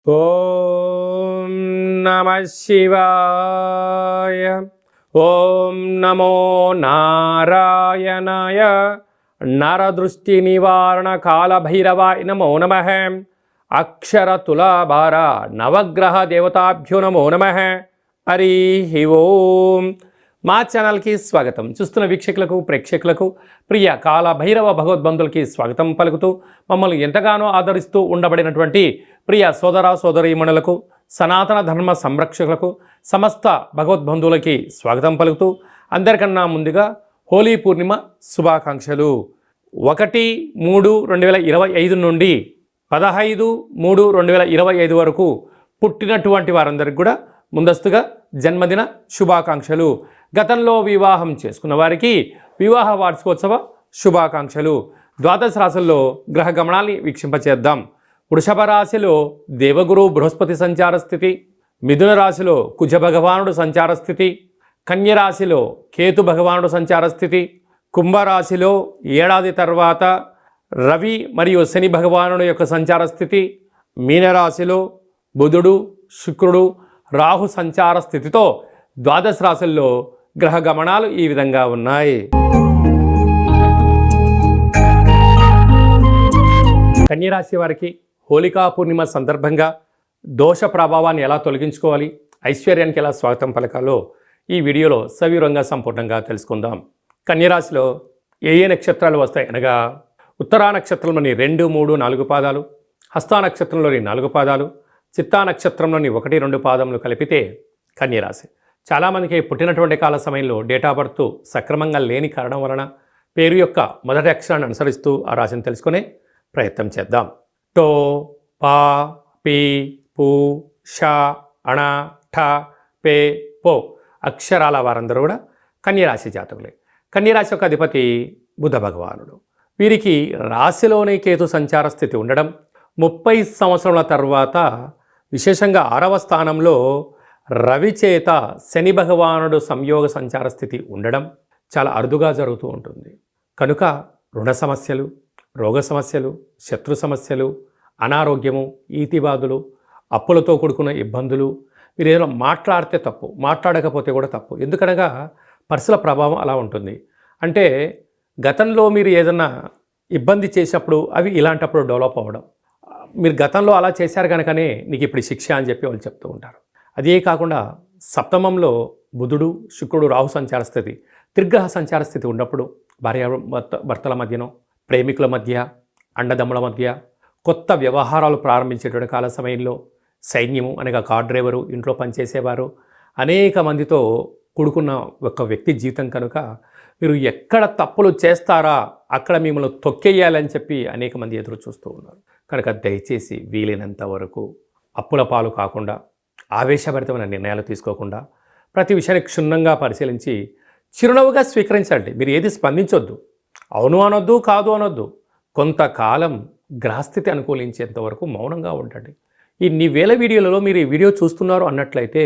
ఓం నమః శివాయ. ఓం నమో నారాయణాయ. నరదృష్టి నివారణ కాళభైరవాయ నమో నమః. అక్షర తులాభార నవగ్రహ దేవతాభ్యో నమో నమః. హరి ఓం. మా ఛానల్కి స్వాగతం. చూస్తున్న వీక్షకులకు ప్రేక్షకులకు ప్రియ కాళభైరవ భగవద్బంధులకి స్వాగతం పలుకుతూ మమ్మల్ని ఎంతగానో ఆదరిస్తూ ఉండబడినటువంటి ప్రియ సోదర సోదరీమణులకు సనాతన ధర్మ సంరక్షకులకు సమస్త భగవద్బంధువులకి స్వాగతం పలుకుతూ అందరికన్నా ముందుగా హోలీ పూర్ణిమ శుభాకాంక్షలు. 1/3/2025 నుండి 15/3/2025 వరకు పుట్టినటువంటి వారందరికీ కూడా ముందస్తుగా జన్మదిన శుభాకాంక్షలు. గతంలో వివాహం చేసుకున్న వారికి వివాహ వార్షికోత్సవ శుభాకాంక్షలు. ద్వాదశ రాశుల్లో గ్రహ గమనాన్ని వీక్షింపచేద్దాం. వృషభ రాశిలో దేవగురు బృహస్పతి సంచార స్థితి, మిథున రాశిలో కుజ భగవానుడు సంచార స్థితి, కన్య రాశిలో కేతు భగవానుడు సంచార స్థితి, కుంభరాశిలో ఏడాది తర్వాత రవి మరియు శని భగవానుడు యొక్క సంచార స్థితి, మీనరాశిలో బుధుడు శుక్రుడు రాహు సంచార స్థితితో ద్వాదశ రాశుల్లో గ్రహ గమనాలు ఈ విధంగా ఉన్నాయి. కన్యరాశి వారికి హోళికా పూర్ణిమ సందర్భంగా దోష ప్రభావాన్ని ఎలా తొలగించుకోవాలి, ఐశ్వర్యానికి ఎలా స్వాగతం పలకాలో ఈ వీడియోలో సవివరంగా సంపూర్ణంగా తెలుసుకుందాం. కన్యరాశిలో ఏ నక్షత్రాలు వస్తాయి అనగా ఉత్తరా నక్షత్రంలోని 2, 3, 4 పాదాలు, హస్తా నక్షత్రంలోని 4 పాదాలు, చిత్తా నక్షత్రంలోని 1, 2 పాదములు కలిపితే కన్యరాశి. చాలామందికి పుట్టినటువంటి కాల సమయంలో డేట్ ఆఫ్ బర్త్ సక్రమంగా లేని కారణం వలన పేరు యొక్క మొదటి అక్షరాన్ని అనుసరిస్తూ ఆ రాశిని తెలుసుకునే ప్రయత్నం చేద్దాం. టో, పా, పీ, పూ, షా, అణ, ఠ, పే, పో అక్షరాల వారందరూ కూడా కన్యరాశి జాతకులే. కన్యరాశి యొక్క అధిపతి బుధ భగవానుడు. వీరికి రాశిలోనే కేతు సంచార స్థితి ఉండడం, 30 సంవత్సరాల తర్వాత విశేషంగా 6వ స్థానంలో రవి చేత శని భగవానుడు సంయోగ సంచార స్థితి ఉండడం చాలా అరుదుగా జరుగుతూ ఉంటుంది. కనుక రుణ సమస్యలు, రోగ సమస్యలు, శత్రు సమస్యలు, అనారోగ్యము, ఈతిబాధలు, అప్పులతో కూడుకున్న ఇబ్బందులు, మీరు ఏదైనా మాట్లాడితే తప్పు, మాట్లాడకపోతే కూడా తప్పు. ఎందుకనగా పర్సుల ప్రభావం అలా ఉంటుంది. అంటే గతంలో మీరు ఏదన్నా ఇబ్బంది చేసినప్పుడు అవి ఇలాంటప్పుడు డెవలప్ అవ్వడం, మీరు గతంలో అలా చేశారు కనుకనే నీకు ఇప్పుడు శిక్ష అని చెప్పి వాళ్ళు చెప్తూ ఉంటారు. అదే కాకుండా సప్తమంలో బుధుడు శుక్రుడు రాహు సంచార స్థితి, త్రిగ్రహ సంచార స్థితి ఉన్నప్పుడు భర్తల మధ్యనో, ప్రేమికుల మధ్య, అన్నదమ్ముల మధ్య కొత్త వ్యవహారాలు ప్రారంభించేటువంటి కాల సమయంలో సైన్యము అనగా కార్ డ్రైవరు, ఇంట్లో పనిచేసేవారు, అనేక మందితో కూడుకున్న ఒక వ్యక్తి జీవితం కనుక మీరు ఎక్కడ తప్పులు చేస్తారా అక్కడ మిమ్మల్ని తొక్కేయాలని చెప్పి అనేక మంది ఎదురు చూస్తూ ఉన్నారు. కనుక దయచేసి వీలైనంత వరకు అప్పుల పాలు కాకుండా, ఆవేశభరితమైన నిర్ణయాలు తీసుకోకుండా ప్రతి విషయాన్ని క్షుణ్ణంగా పరిశీలించి చిరునవ్వుగా స్వీకరించండి. మీరు ఏది స్పందించొద్దు, అవును అనొద్దు, కాదు అనొద్దు. కొంతకాలం గ్రహస్థితి అనుకూలించేంత వరకు మౌనంగా ఉండండి. ఇన్ని వేల వీడియోలలో మీరు ఈ వీడియో చూస్తున్నారు అన్నట్లయితే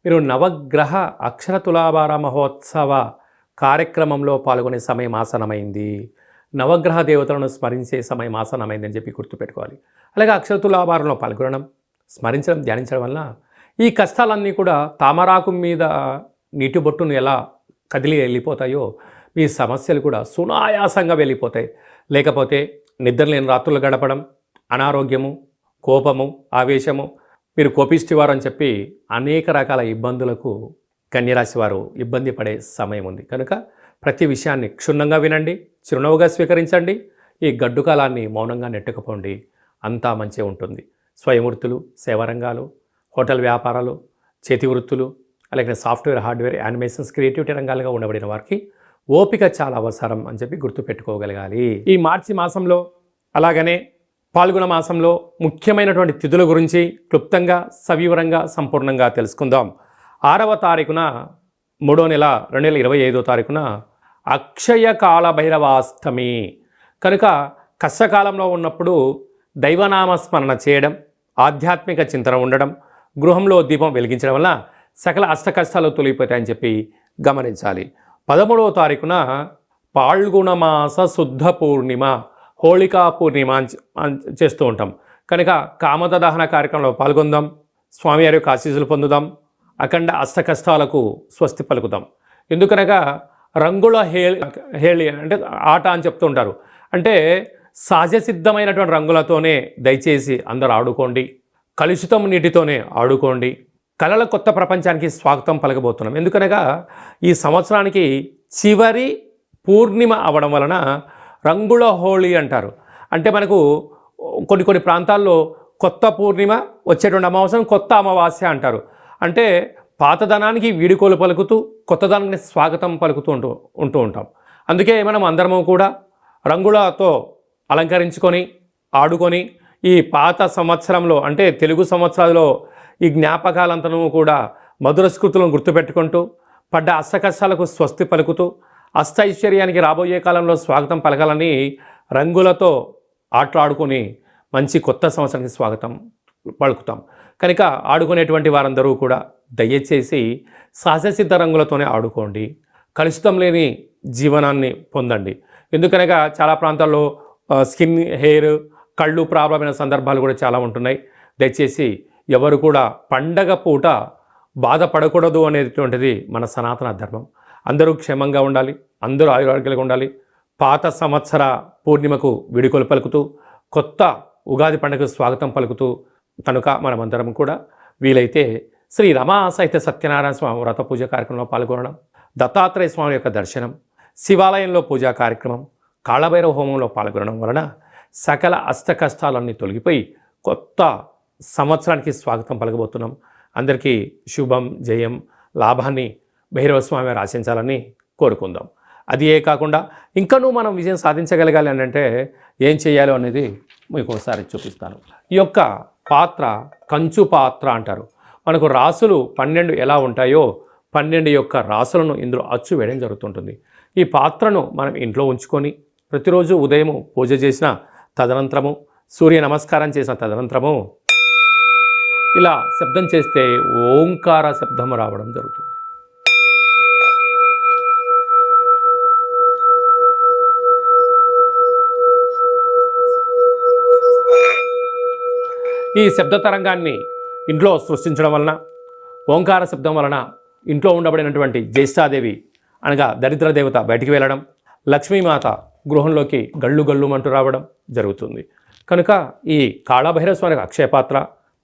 మీరు నవగ్రహ అక్షర తులాభార మహోత్సవ కార్యక్రమంలో పాల్గొనే సమయం ఆసనమైంది, నవగ్రహ దేవతలను స్మరించే సమయం ఆసనమైంది అని చెప్పి గుర్తుపెట్టుకోవాలి. అలాగే అక్షర తులాభారంలో పాల్గొనడం, స్మరించడం, ధ్యానించడం వలన ఈ కష్టాలన్నీ కూడా తామరాకు మీద నీటి బొట్టును ఎలా కదిలి వెళ్ళిపోతాయో మీ సమస్యలు కూడా సునాయాసంగా వెళ్ళిపోతాయి. లేకపోతే నిద్రలేని రాత్రులు గడపడం, అనారోగ్యము, కోపము, ఆవేశము, మీరు కోపిష్టివారు అని చెప్పి అనేక రకాల ఇబ్బందులకు కన్యరాశి వారు ఇబ్బంది పడే సమయం ఉంది. కనుక ప్రతి విషయాన్ని క్షుణ్ణంగా వినండి, చిరునవ్వుగా స్వీకరించండి. ఈ గడ్డు కాలాన్ని మౌనంగా నెట్టుకుపోండి, అంతా మంచిగా ఉంటుంది. స్వయం వృత్తులు, సేవారంగాలు, హోటల్ వ్యాపారాలు, చేతి వృత్తులు, అలాగే సాఫ్ట్వేర్, హార్డ్వేర్, యానిమేషన్స్, క్రియేటివిటీ రంగాలుగా ఉండబడిన వారికి ఓపిక చాలా అవసరం అని చెప్పి గుర్తుపెట్టుకోగలగాలి. ఈ మార్చి మాసంలో అలాగనే పాల్గొన మాసంలో ముఖ్యమైనటువంటి తిథుల గురించి క్లుప్తంగా సవివరంగా సంపూర్ణంగా తెలుసుకుందాం. 6వ తారీఖున 3వ నెల 2025వ తారీఖున అక్షయ కాళభైరవాష్టమి. కనుక కష్టకాలంలో ఉన్నప్పుడు దైవనామస్మరణ చేయడం, ఆధ్యాత్మిక చింతన ఉండడం, గృహంలో దీపం వెలిగించడం వల్ల సకల అష్టకష్టాలు తొలగిపోతాయని చెప్పి గమనించాలి. 13వ తారీఖున పాల్గొన మాస శుద్ధ పూర్ణిమ, హోళికా పూర్ణిమ చేస్తూ ఉంటాం. కనుక కామద దహన కార్యక్రమంలో పాల్గొందాం, స్వామివారి యొక్క ఆశీస్సులు పొందుదాం, అఖండ అష్ట కష్టాలకు స్వస్తి పలుకుదాం. ఎందుకనగా రంగుల హేళి అంటే ఆట అని చెప్తూ ఉంటారు. అంటే సహజసిద్ధమైనటువంటి రంగులతోనే దయచేసి అందరూ ఆడుకోండి, కలుషితం నీటితోనే ఆడుకోండి. కళల కొత్త ప్రపంచానికి స్వాగతం పలకబోతున్నాం. ఎందుకనగా ఈ సంవత్సరానికి చివరి పూర్ణిమ అవడం వలన రంగుల హోళీ అంటారు. అంటే మనకు కొన్ని ప్రాంతాల్లో కొత్త పూర్ణిమ, వచ్చేటువంటి అమావాస్యను కొత్త అమావాస్య అంటారు. అంటే పాతదనానికి వీడుకోలు పలుకుతూ కొత్తదనానికి స్వాగతం పలుకుతూ ఉంటూ ఉంటాం. అందుకే మనం అందరము కూడా రంగులతో అలంకరించుకొని ఆడుకొని ఈ పాత సంవత్సరంలో అంటే తెలుగు సంవత్సరాల్లో ఈ జ్ఞాపకాలంతను కూడా మధుర స్మృతులను గుర్తుపెట్టుకుంటూ పడ్డ అష్టకష్టాలకు స్వస్తి పలుకుతూ అష్టైశ్వర్యానికి రాబోయే కాలంలో స్వాగతం పలకాలని రంగులతో ఆటలాడుకొని మంచి కొత్త సంవత్సరానికి స్వాగతం పలుకుతాం. కనుక ఆడుకునేటువంటి వారందరూ కూడా దయచేసి సహజసిద్ధ రంగులతోనే ఆడుకోండి, కలుషితం లేని జీవనాన్ని పొందండి. ఎందుకనగా చాలా ప్రాంతాల్లో స్కిన్, హెయిర్, కళ్ళు ప్రాబ్లం అయిన సందర్భాలు కూడా చాలా ఉంటున్నాయి. దయచేసి ఎవరు కూడా పండగ పూట బాధపడకూడదు అనేటువంటిది మన సనాతన ధర్మం. అందరూ క్షేమంగా ఉండాలి, అందరూ ఆయురారోగ్యాలుగా ఉండాలి. పాత సంవత్సర పూర్ణిమకు విడుకొలు పలుకుతూ కొత్త ఉగాది పండుగకు స్వాగతం పలుకుతూ కనుక మనమందరం కూడా వీలైతే శ్రీ రమా సహిత సత్యనారాయణ స్వామి వ్రత పూజ కార్యక్రమంలో పాల్గొనడం, దత్తాత్రేయ స్వామి యొక్క దర్శనం, శివాలయంలో పూజా కార్యక్రమం, కాళభైరవ హోమంలో పాల్గొనడం వలన సకల అష్ట కష్టాలన్నీ తొలగిపోయి కొత్త సంవత్సరానికి స్వాగతం పలకబోతున్నాం. అందరికీ శుభం, జయం, లాభాన్ని భైరవ స్వామి వారు ఆశించాలని కోరుకుందాం. అది ఏ కాకుండా ఇంకనూ మనం విజయం సాధించగలగాలి అని అంటే ఏం చేయాలో అనేది మీకు ఒకసారి చూపిస్తాను. ఈ యొక్క పాత్ర కంచు పాత్ర అంటారు. మనకు రాసులు 12 ఎలా ఉంటాయో 12 యొక్క రాసులను ఇందులో అచ్చు వేయడం జరుగుతుంటుంది. ఈ పాత్రను మనం ఇంట్లో ఉంచుకొని ప్రతిరోజు ఉదయం పూజ చేసిన తదనంతరము, సూర్య నమస్కారం చేసిన తదనంతరము ఇలా శబ్దం చేస్తే ఓంకార శబ్దం రావడం జరుగుతుంది. ఈ శబ్ద తరంగాన్ని ఇంట్లో సృష్టించడం వలన, ఓంకార శబ్దం వలన ఇంట్లో ఉండబడినటువంటి జ్యేష్ఠాదేవి అనగా దరిద్ర దేవత బయటికి వెళ్ళడం, లక్ష్మీమాత గృహంలోకి గళ్ళు గళ్ళుమంటూ రావడం జరుగుతుంది. కనుక ఈ కాళభైరవ స్వామికి అక్షయపాత్ర,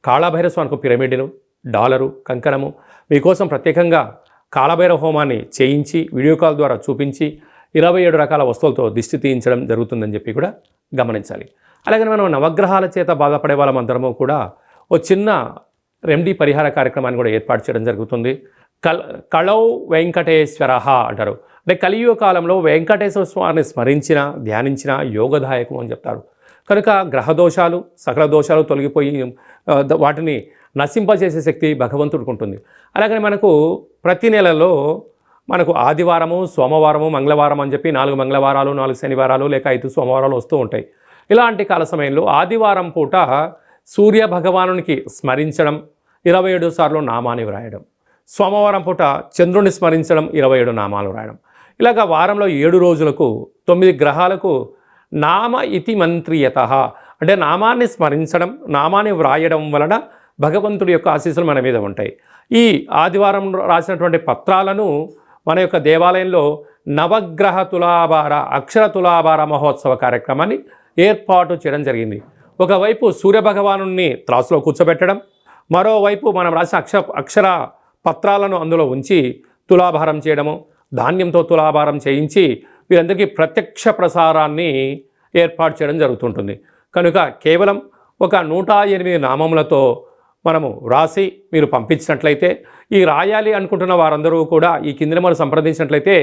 కాళభైరవ స్వామికి పిరమిడ్ను, డాలరు, కంకణము మీకోసం ప్రత్యేకంగా కాళభైరవ హోమాన్ని చేయించి వీడియో కాల్ ద్వారా చూపించి 27 రకాల వస్తువులతో దిష్టి తీయించడం జరుగుతుందని చెప్పి కూడా గమనించాలి. అలాగే మనం నవగ్రహాల చేత బాధపడే వాళ్ళమందరము కూడా ఓ చిన్న రెమెడీ పరిహార కార్యక్రమాన్ని కూడా ఏర్పాటు చేయడం జరుగుతుంది. కళౌ వెంకటేశ్వర అంటారు. అంటే కలియుగ కాలంలో వెంకటేశ్వర స్వామిని స్మరించిన, ధ్యానించిన యోగదాయకం అని చెప్తారు. కనుక గ్రహదోషాలు, సకల దోషాలు తొలగిపోయి వాటిని నశింపజేసే శక్తి భగవంతుడికి ఉంటుంది. అలాగని మనకు ప్రతి నెలలో మనకు ఆదివారము, సోమవారము, మంగళవారం అని చెప్పి 4 మంగళవారాలు, 4 శనివారాలు లేక 5 సోమవారాలు వస్తూ ఉంటాయి. ఇలాంటి కాల సమయంలో ఆదివారం పూట సూర్య భగవానునికి స్మరించడం, 27 సార్లు నామాన్ని వ్రాయడం, సోమవారం పూట చంద్రుని స్మరించడం, 27 నామాలు వ్రాయడం. ఇలాగ వారంలో 7 రోజులకు 9 గ్రహాలకు నామ ఇతి మంత్రియత అంటే నామాన్ని స్మరించడం, నామాన్ని వ్రాయడం వలన భగవంతుడి యొక్క ఆశీస్సులు మన మీద ఉంటాయి. ఈ ఆదివారం రాసినటువంటి పత్రాలను మన యొక్క దేవాలయంలో నవగ్రహ తులాభార, అక్షర తులాభార మహోత్సవ కార్యక్రమాన్ని ఏర్పాటు చేయడం జరిగింది. ఒకవైపు సూర్యభగవాను త్రాసులో కూర్చోబెట్టడం, మరోవైపు మనం రాసిన అక్షర పత్రాలను అందులో ఉంచి తులాభారం చేయడము, ధాన్యంతో తులాభారం చేయించి వీరందరికీ ప్రత్యక్ష ప్రసారాన్ని ఏర్పాటు చేయడం జరుగుతుంటుంది. కనుక కేవలం ఒక 108 నామములతో మనము రాసి మీరు పంపించినట్లయితే, ఈ రాయాలి అనుకుంటున్న వారందరూ కూడా ఈ కింద నెంబర్ సంప్రదించినట్లయితే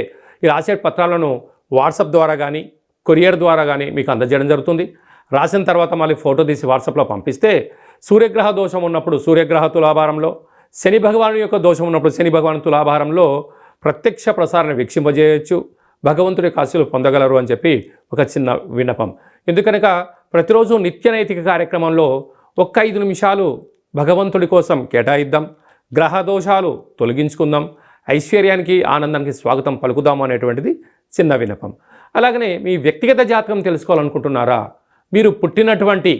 ఈ రాసే పత్రాలను వాట్సాప్ ద్వారా కానీ కొరియర్ ద్వారా కానీ మీకు అందజేయడం జరుగుతుంది. రాసిన తర్వాత మళ్ళీ ఫోటో తీసి వాట్సాప్లో పంపిస్తే సూర్యగ్రహ దోషం ఉన్నప్పుడు సూర్యగ్రహ తులాభారంలో, శని భగవాను యొక్క దోషం ఉన్నప్పుడు శని భగవాను తులాభారంలో ప్రత్యక్ష ప్రసారాన్ని వీక్షింపజేయచ్చు, భగవంతుడి ఆశీస్సులు పొందగలరు అని చెప్పి ఒక చిన్న విన్నపం. ఎందుకనగా ప్రతిరోజు నిత్య నైతిక కార్యక్రమంలో 5 నిమిషాలు భగవంతుడి కోసం కేటాయిద్దాం, గ్రహ దోషాలు తొలగించుకుందాం, ఐశ్వర్యానికి ఆనందానికి స్వాగతం పలుకుదాం అనేటువంటిది చిన్న విన్నపం. అలాగనే మీ వ్యక్తిగత జాతకం తెలుసుకోవాలనుకుంటున్నారా? మీరు పుట్టినటువంటి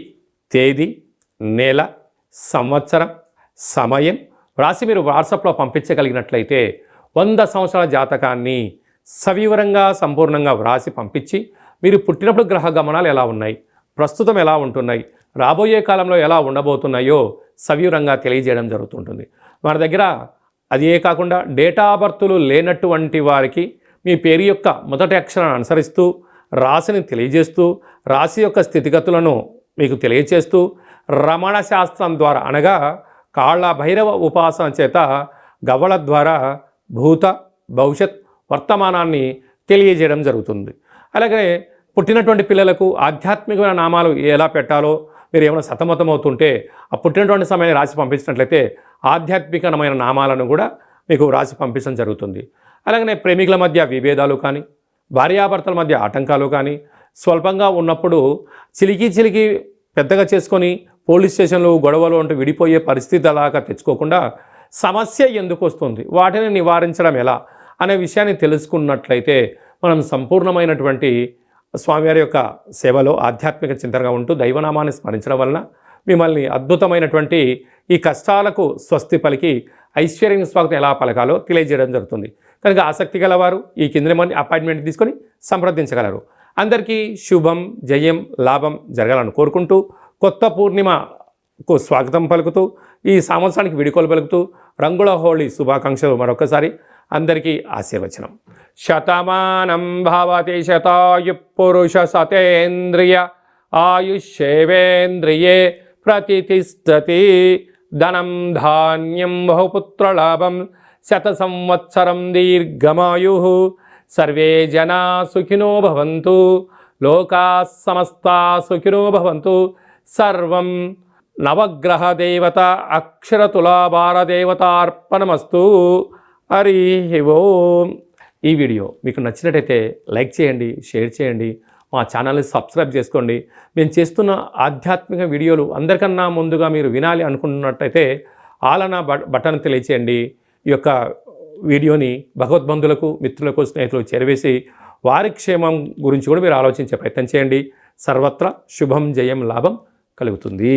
తేదీ, నెల, సంవత్సరం, సమయం వ్రాసి మీరు వాట్సాప్లో పంపించగలిగినట్లయితే 100 సంవత్సరాల జాతకాన్ని సవివరంగా సంపూర్ణంగా వ్రాసి పంపించి మీరు పుట్టినప్పుడు గ్రహ గమనాలు ఎలా ఉన్నాయి, ప్రస్తుతం ఎలా ఉంటున్నాయి, రాబోయే కాలంలో ఎలా ఉండబోతున్నాయో సవివరంగా తెలియజేయడం జరుగుతుంటుంది. మన దగ్గర అదే కాకుండా డేటా ఆఫ్ బర్త్లు లేనటువంటి వారికి మీ పేరు యొక్క మొదటి అక్షరాన్ని అనుసరిస్తూ రాశిని తెలియజేస్తూ రాశి యొక్క స్థితిగతులను మీకు తెలియజేస్తూ రమణ శాస్త్రం ద్వారా అనగా కాళ్ళ భైరవ ఉపాసన చేత గవ్వల ద్వారా భూత భవిష్యత్ వర్తమానాన్ని తెలియజేయడం జరుగుతుంది. అలాగే పుట్టినటువంటి పిల్లలకు ఆధ్యాత్మికమైన నామాలు ఎలా పెట్టాలో మీరు ఏమైనా సతమతమవుతుంటే ఆ పుట్టినటువంటి సమయాన్ని రాసి పంపించినట్లయితే ఆధ్యాత్మికమైన నామాలను కూడా మీకు రాసి పంపించడం జరుగుతుంది. అలాగనే ప్రేమికుల మధ్య విభేదాలు కానీ భార్యాభర్తల మధ్య ఆటంకాలు కానీ స్వల్పంగా ఉన్నప్పుడు చిలికి పెద్దగా చేసుకొని పోలీస్ స్టేషన్లు గొడవలు అంటూ విడిపోయే పరిస్థితి అలాగా తెచ్చుకోకుండా సమస్య ఎందుకు వస్తుంది, వాటిని నివారించడం ఎలా అనే విషయాన్ని తెలుసుకున్నట్లయితే మనం సంపూర్ణమైనటువంటి స్వామివారి యొక్క సేవలో ఆధ్యాత్మిక చింతనగా ఉంటూ దైవనామాన్ని స్మరించడం వలన మిమ్మల్ని అద్భుతమైనటువంటి ఈ కష్టాలకు స్వస్తి పలికి ఐశ్వర్యం స్వాగతం ఎలా పలకాలో తెలియజేయడం జరుగుతుంది. కనుక ఆసక్తి గలవారు ఈ కింద అపాయింట్మెంట్ తీసుకొని సంప్రదించగలరు. అందరికీ శుభం, జయం, లాభం జరగాలని కోరుకుంటూ కొత్త పూర్ణిమకు స్వాగతం పలుకుతూ ఈ సంవత్సరానికి వీడుకోలు పలుకుతూ రంగుల హోళీ శుభాకాంక్షలు మరొకసారి అందరికీ ఆశీర్వచనం. శతమానం భవతి శతాయు పురుష సతేంద్రియ ఆయుష్యేవేంద్రియే ప్రతిష్టతి ధనం ధాన్యం బహుపుత్రలాభం శత సంవత్సరం దీర్ఘమాయు సర్వే జనా సుఖినో భవంతు లోకా సమస్తా సుఖినో భవంతు. సర్వం నవగ్రహ దేవత అక్షరతులాభార దేవతార్పణమస్తు. హరి ఓం. ఈ వీడియో మీకు నచ్చినట్టయితే లైక్ చేయండి, షేర్ చేయండి, మా ఛానల్ని సబ్స్క్రైబ్ చేసుకోండి. మేము చేస్తున్న ఆధ్యాత్మిక వీడియోలు అందరికన్నా ముందుగా మీరు వినాలి అనుకుంటున్నట్టయితే ఆలనా బటన్ తెలియచేయండి. ఈ యొక్క వీడియోని భగవద్బంధులకు, మిత్రులకు, స్నేహితులకు చేరవేసి వారి క్షేమం గురించి కూడా మీరు ఆలోచించే ప్రయత్నం చేయండి. సర్వత్రా శుభం, జయం, లాభం కలుగుతుంది.